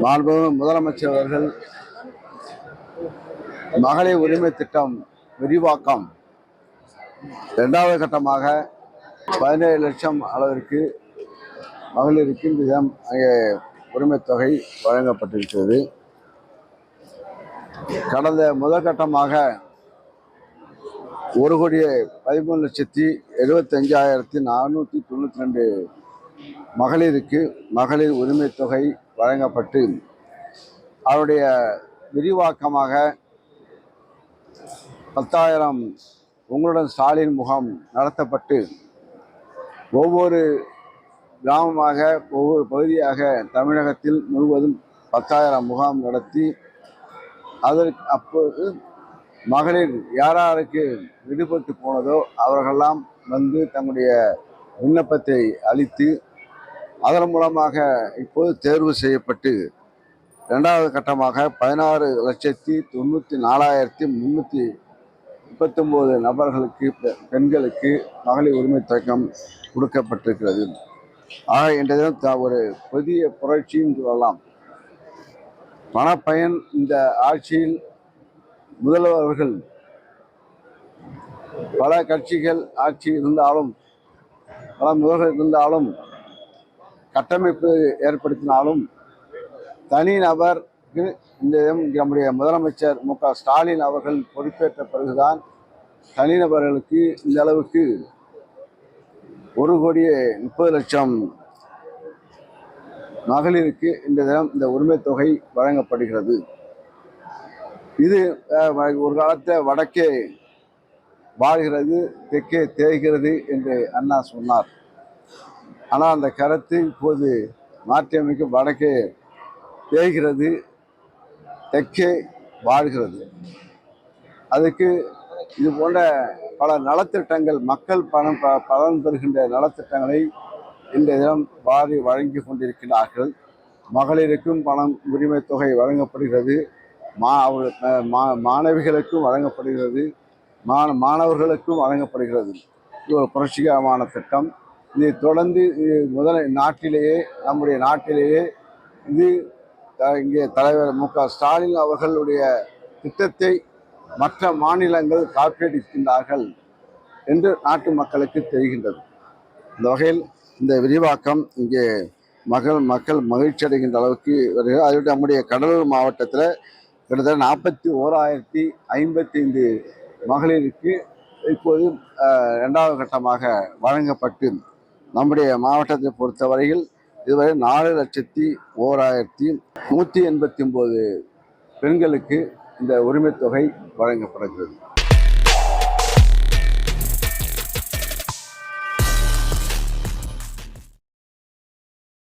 மாண்புமிகு முதலமைச்சர் அவர்கள் மகளிர் உரிமை திட்டம் விரிவாக்கம் இரண்டாவது கட்டமாக 17 லட்சம் அளவிற்கு மகளிருக்கு அங்கே உரிமை தொகை வழங்கப்பட்டிருக்கிறது. கடந்த முதல் கட்டமாக 1,13,75,492 மகளிருக்கு மகளிர் உரிமை தொகை வழங்கப்பட்டு அவருடைய விரிவாக்கமாக 10,000 உங்களுடன் ஸ்டாலின் முகாம் நடத்தப்பட்டு ஒவ்வொரு கிராமமாக ஒவ்வொரு பகுதியாக தமிழகத்தில் முழுவதும் 10,000 முகாம் நடத்தி அதற்கு அப்போது மகளிர் யாராருக்கு விடுபட்டு போனதோ அவர்களெல்லாம் வந்து தங்களுடைய விண்ணப்பத்தை அளித்து அதன் மூலமாக இப்போது தேர்வு செய்யப்பட்டு இரண்டாவது கட்டமாக 16,94,339 நபர்களுக்கு பெண்களுக்கு மகளிர் உரிமை தொகை கொடுக்கப்பட்டிருக்கிறது. ஆக இன்றைய தினம் ஒரு புதிய புரட்சின்னு சொல்லலாம். பணப்பயன் இந்த ஆட்சியில் முதல்வர்கள் பல கட்சிகள் ஆட்சி இருந்தாலும் பல முதல்வர்கள் இருந்தாலும் கட்டமைப்பு ஏற்படுத்தினாலும் தனிநபருக்கு இந்த நம்முடைய முதலமைச்சர் மு.க. ஸ்டாலின் அவர்கள் பொறுப்பேற்ற பிறகுதான் தனிநபர்களுக்கு இந்த அளவுக்கு 1,30,00,000 மகளிருக்கு இந்த தினம் இந்த உரிமை தொகை வழங்கப்படுகிறது. இது ஒரு காலத்தில் வடக்கே வாழ்கிறது தெற்கே தேய்கிறது என்று அண்ணா சொன்னார். ஆனால் அந்த கருத்து இப்போது மாற்றியமைக்க வடக்கே தேய்கிறது தெற்கே வாழ்கிறது. அதுக்கு இது போன்ற பல நலத்திட்டங்கள் மக்கள் பலன் பெறுகின்ற நலத்திட்டங்களை இன்றைய தினம் வாரி வழங்கி கொண்டிருக்கிறார்கள். மகளிருக்கும் பணம் உரிமை தொகை வழங்கப்படுகிறது, மாணவிகளுக்கும் வழங்கப்படுகிறது, மாணவர்களுக்கும் வழங்கப்படுகிறது. இது ஒரு புரட்சிகரமான திட்டம். இதை தொடர்ந்து நம்முடைய நாட்டிலேயே இது இங்கே தலைவர் மு.க. ஸ்டாலின் அவர்களுடைய திட்டத்தை மற்ற மாநிலங்கள் காப்பியடிக்கின்றார்கள் என்று நாட்டு மக்களுக்கு தெரிகின்றது. இந்த வகையில் இந்த விரிவாக்கம் இங்கே மக்கள் மகிழ்ச்சி அடைகின்ற அளவுக்கு வருகிறது. அதோடு நம்முடைய கடலூர் மாவட்டத்தில் கிட்டத்தட்ட 41,055 மகளிருக்கு இப்போது இரண்டாவது கட்டமாக வழங்கப்பட்டு நம்முடைய மாவட்டத்தை பொறுத்தவரையில் இதுவரை 4,01,189 பெண்களுக்கு இந்த உரிமை தொகை வழங்கப்படுகிறது.